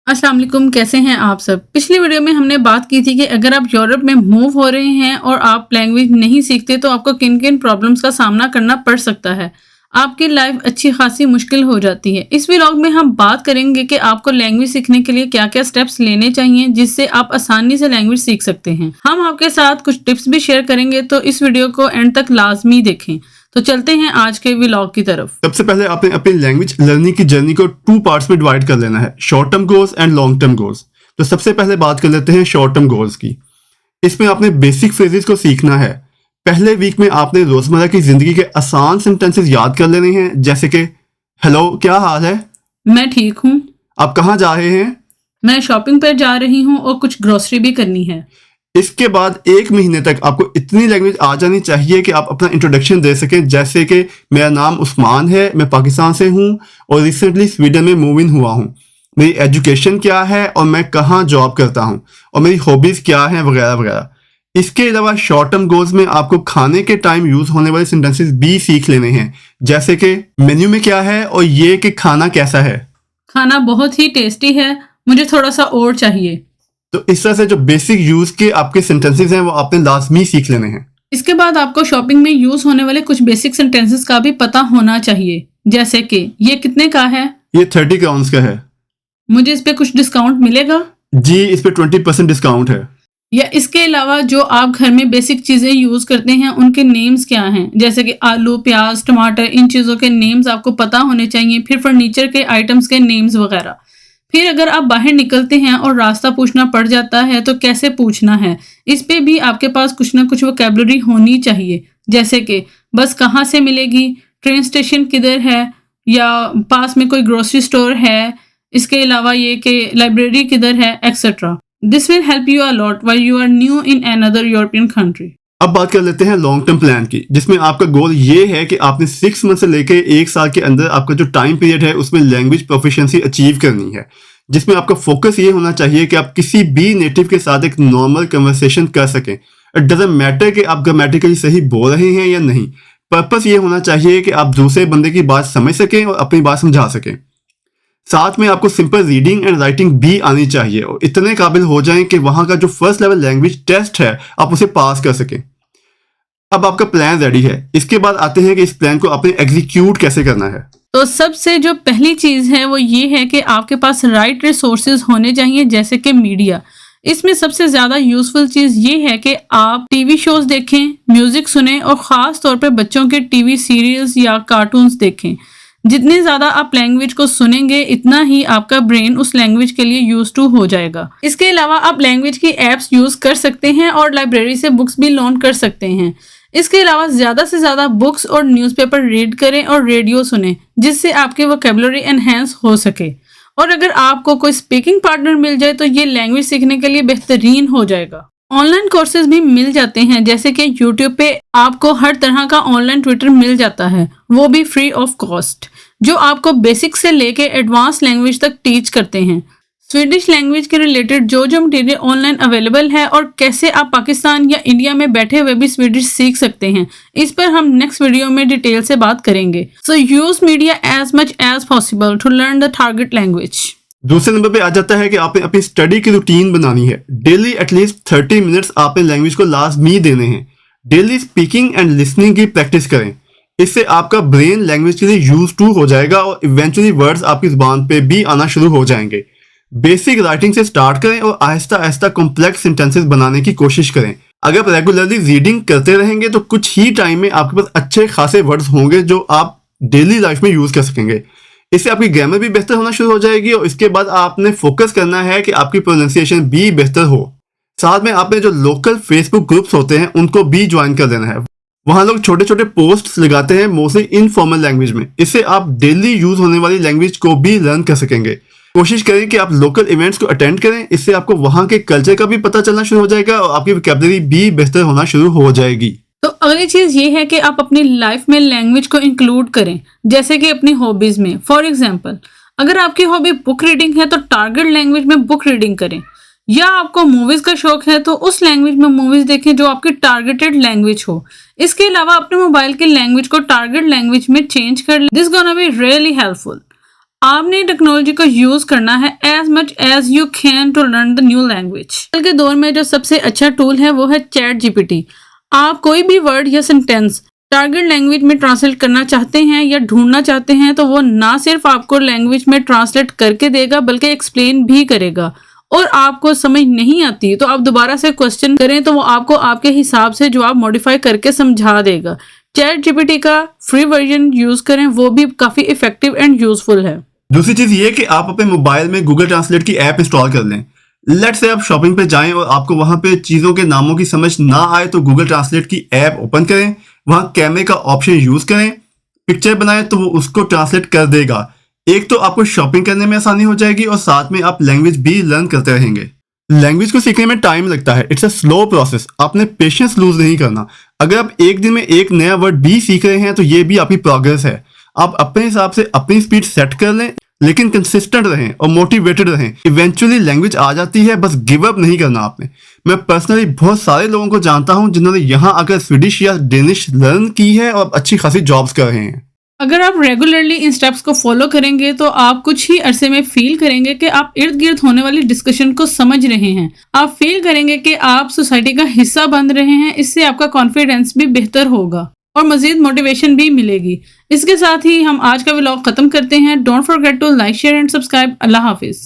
अस्सलाम वालेकुम, कैसे हैं आप सब। पिछली वीडियो में हमने बात की थी कि अगर आप यूरोप में मूव हो रहे हैं और आप लैंग्वेज नहीं सीखते तो आपको किन किन प्रॉब्लम्स का सामना करना पड़ सकता है। आपकी लाइफ अच्छी खासी मुश्किल हो जाती है। इस व्लॉग में हम बात करेंगे कि आपको लैंग्वेज सीखने के लिए क्या क्या स्टेप्स लेने चाहिए जिससे आप आसानी से लैंग्वेज सीख सकते हैं। हम आपके साथ कुछ टिप्स भी शेयर करेंगे, तो इस वीडियो को एंड तक लाजमी देखें। तो चलते हैं आज के व्लॉग की तरफ। सबसे पहले आपने अपनी लैंग्वेज लर्निंग की जर्नी को 2 पार्ट्स में डिवाइड कर लेना है, short term goals and long term goals. तो सबसे पहले बात कर लेते हैं शॉर्ट टर्म गोल्स की। इसमें आपने बेसिक फ्रेजेस को सीखना है। पहले वीक में आपने रोजमर्रा की जिंदगी के आसान सेंटेंसेस याद कर लेने हैं, जैसे कि हेलो, क्या हाल है? मैं ठीक हूँ। आप कहाँ जा रहे हैं? मैं शॉपिंग पर जा रही हूँ और कुछ ग्रोसरी भी करनी है। इसके बाद 1 महीने तक आपको इतनी लैंग्वेज आ जानी चाहिए कि आप अपना इंट्रोडक्शन दे सकें, जैसे कि मेरा नाम उस्मान है, मैं पाकिस्तान से हूँ और रिसेंटली स्वीडन में मूव इन हुआ हूँ। मेरी एजुकेशन क्या है और मैं कहाँ जॉब करता हूँ और मेरी हॉबीज़ क्या हैं, वगैरह वगैरह। इसके अलावा शॉर्ट टर्म गोल्स में आपको खाने के टाइम यूज़ होने वाले सेंटेंसेस भी सीख लेने हैं, जैसे कि मेन्यू में क्या है और ये कि खाना कैसा है। खाना बहुत ही टेस्टी है, मुझे थोड़ा सा और चाहिए। तो इस तरह से जो बेसिक यूज़ के आपके सेंटेंसेस हैं वो आपने लाजमी सीख लेने हैं। इसके बाद आपको शॉपिंग में यूज होने वाले कुछ बेसिक सेंटेंसेस का भी पता होना चाहिए, जैसे कि ये कितने का है? ये 30 क्राउन्स का है। मुझे इस पे कुछ डिस्काउंट मिलेगा? जी, इस पे 20% डिस्काउंट है। या इसके अलावा जो आप घर में बेसिक चीजें यूज करते हैं उनके नेम्स क्या हैं, जैसे कि आलू, प्याज, टमाटर, इन चीजों के नेम्स आपको पता होने चाहिए। फिर फर्नीचर के आइटम्स के नेम्स वगैरह। फिर अगर आप बाहर निकलते हैं और रास्ता पूछना पड़ जाता है तो कैसे पूछना है, इस पे भी आपके पास कुछ ना कुछ वोकैबुलरी होनी चाहिए, जैसे कि बस कहाँ से मिलेगी, ट्रेन स्टेशन किधर है, या पास में कोई ग्रोसरी स्टोर है। इसके अलावा ये कि लाइब्रेरी किधर है, etcetera. This will help you a lot while you are new in another European country. अब बात कर लेते हैं लॉन्ग टर्म प्लान की, जिसमें आपका गोल ये है कि आपने 6 मंथ से लेके 1 साल के अंदर आपका जो टाइम पीरियड है उसमें लैंग्वेज प्रोफिशिएंसी अचीव करनी है, जिसमें आपका फोकस ये होना चाहिए कि आप किसी भी नेटिव के साथ एक नॉर्मल कन्वर्सेशन कर सकें। इट डजंट मैटर कि आप ग्रामेटिकली सही बोल रहे हैं या नहीं। पर्पस ये होना चाहिए कि आप दूसरे बंदे की बात समझ सकें और अपनी बात समझा सकें। साथ में आपको सिंपल रीडिंग एंड राइटिंग भी आनी चाहिए और इतने काबिल हो जाएं कि वहां का जो फर्स्ट लेवल लैंग्वेज टेस्ट है आप उसे पास कर सकें। अब आपका प्लान रेडी है। इसके बाद आते हैं कि इस प्लान को आपने एग्जीक्यूट कैसे करना है। तो सबसे जो पहली चीज है वो ये है कि आपके पास राइट रिसोर्सेज होने चाहिए, जैसे कि मीडिया। इसमें सबसे ज्यादा यूजफुल चीज ये है कि आप टीवी शोज देखें, म्यूजिक सुने और खास तौर पे बच्चों के टीवी सीरियल्स या कार्टून्स देखें। जितनी ज्यादा आप लैंग्वेज को सुनेंगे इतना ही आपका ब्रेन उस लैंग्वेज के लिए यूज टू हो जाएगा। इसके अलावा आप लैंग्वेज की एप्स यूज कर सकते हैं और लाइब्रेरी से बुक्स भी लोन कर सकते हैं। इसके अलावा ज्यादा से ज्यादा बुक्स और न्यूज़पेपर रीड करें और रेडियो सुने, जिससे आपकी वोकैबुलरी एनहेंस हो सके। और अगर आपको कोई स्पीकिंग पार्टनर मिल जाए तो ये लैंग्वेज सीखने के लिए बेहतरीन हो जाएगा। ऑनलाइन कोर्सेज भी मिल जाते हैं, जैसे कि यूट्यूब पे आपको हर तरह का ऑनलाइन ट्यूटर मिल जाता है, वो भी फ्री ऑफ कॉस्ट, जो आपको बेसिक से लेके एडवांस लैंग्वेज तक टीच करते हैं। स्वीडिश लैंग्वेज के रिलेटेड जो जो मटेरियल ऑनलाइन अवेलेबल है और कैसे आप पाकिस्तान या इंडिया में बैठे हुए भी स्वीडिश सीख सकते हैं, इस पर हम नेक्स्ट वीडियो में डिटेल से बात करेंगे। So use media as much as possible to learn the target language. दूसरे नंबर पे आ जाता है कि आपने अपनी स्टडी की रूटीन बनानी है। डेली एटलीस्ट 30 मिनट्स आपने लैंग्वेज को लाजमी देने हैं। डेली स्पीकिंग एंड लिसनिंग की प्रैक्टिस करें। इससे आपका ब्रेन लैंग्वेज के लिए यूज टू हो जाएगा और इवेंचुअली वर्ड्स आपकी जुबान पे भी आना शुरू हो जाएंगे। बेसिक राइटिंग से स्टार्ट करें और आहिस्ता आहिस्ता कॉम्प्लेक्स सेंटेंसेस बनाने की कोशिश करें। अगर आप रेगुलरली रीडिंग करते रहेंगे तो कुछ ही टाइम में आपके पास अच्छे खासे वर्ड्स होंगे जो आप डेली लाइफ में यूज कर सकेंगे। इससे आपकी ग्रामर भी बेहतर होना शुरू हो जाएगी और इसके बाद आपने फोकस करना है कि आपकी प्रोनाउंसिएशन भी बेहतर हो। साथ में आपने जो लोकल फेसबुक ग्रुप्स होते हैं उनको भी ज्वाइन कर देना है। वहाँ लोग छोटे छोटे पोस्ट्स लगाते हैं, मोस्टली इनफॉर्मल लैंग्वेज में। इससे आप डेली यूज होने वाली लैंग्वेज को भी लर्न कर सकेंगे। कोशिश करें कि आप लोकल इवेंट्स को अटेंड करें। इससे आपको वहाँ के कल्चर का भी पता चलना शुरू हो जाएगा और आपकी वोकैबुलरी भी बेहतर होना शुरू हो जाएगी। तो अगली चीज ये है कि आप अपनी लाइफ में लैंग्वेज को इंक्लूड करें, जैसे कि अपनी हॉबीज में। फॉर एग्जांपल, अगर आपकी हॉबी बुक रीडिंग है तो टारगेट लैंग्वेज में बुक रीडिंग करें, या आपको मूवीज का शौक है तो उस लैंग्वेज में मूवीज देखें जो आपकी टारगेटेड लैंग्वेज हो। इसके अलावा अपने मोबाइल के लैंग्वेज को टारगेट लैंग्वेज में चेंज कर लें। This gonna be really helpful. आपने टेक्नोलॉजी को यूज करना है as much as you can to learn the new language. कल के दौर में जो सबसे अच्छा टूल है वो है चैट जीपीटी। आप कोई भी वर्ड या सेंटेंस टारगेट लैंग्वेज में ट्रांसलेट करना चाहते हैं या ढूंढना चाहते हैं तो वो ना सिर्फ आपको लैंग्वेज में ट्रांसलेट करके देगा बल्कि एक्सप्लेन भी करेगा। और आपको समझ नहीं आती तो आप दोबारा से क्वेश्चन करें तो वो आपको आपके हिसाब से जवाब मॉडिफाई करके समझा देगा। चैट जीपीटी का फ्री वर्जन यूज करें, वो भी काफी इफेक्टिव एंड यूजफुल है। दूसरी चीज ये कि आप अपने मोबाइल में गूगल ट्रांसलेट की ऐप इंस्टॉल कर लें। लेट से आप शॉपिंग पे जाएं और आपको वहां पे चीजों के नामों की समझ ना आए तो गूगल ट्रांसलेट की ऐप ओपन करें, वहां कैमरे का ऑप्शन यूज करें, पिक्चर बनाएं तो वो उसको ट्रांसलेट कर देगा। एक तो आपको शॉपिंग करने में आसानी हो जाएगी और साथ में आप लैंग्वेज भी लर्न करते रहेंगे। लैंग्वेज को सीखने में टाइम लगता है, इट्स अ स्लो प्रोसेस। आपने पेशेंस लूज नहीं करना। अगर आप एक दिन में एक नया वर्ड भी सीख रहे हैं तो ये भी आपकी प्रोग्रेस है। आप अपने हिसाब से अपनी स्पीड सेट कर लें, लेकिन कंसिस्टेंट रहें और मोटिवेटेड रहें। इवेंचुअली लैंग्वेज आ जाती है, बस गिव अप नहीं करना आपने। मैं पर्सनली बहुत सारे लोगों को जानता हूं जिन्होंने यहाँ आकर स्वीडिश या डेनिश लर्न की है और अच्छी खासी जॉब्स कर रहे हैं। अगर आप रेगुलरली इन स्टेप्स को फॉलो करेंगे तो आप कुछ ही अरसे में फील करेंगे कि आप इर्द गिर्द होने वाली डिस्कशन को समझ रहे हैं। आप फील करेंगे कि आप सोसाइटी का हिस्सा बन रहे हैं। इससे आपका कॉन्फिडेंस भी बेहतर होगा और मजीद मोटिवेशन भी मिलेगी। इसके साथ ही हम आज का व्लॉग खत्म करते हैं। Don't forget to like, share and subscribe. अल्लाह हाफिज।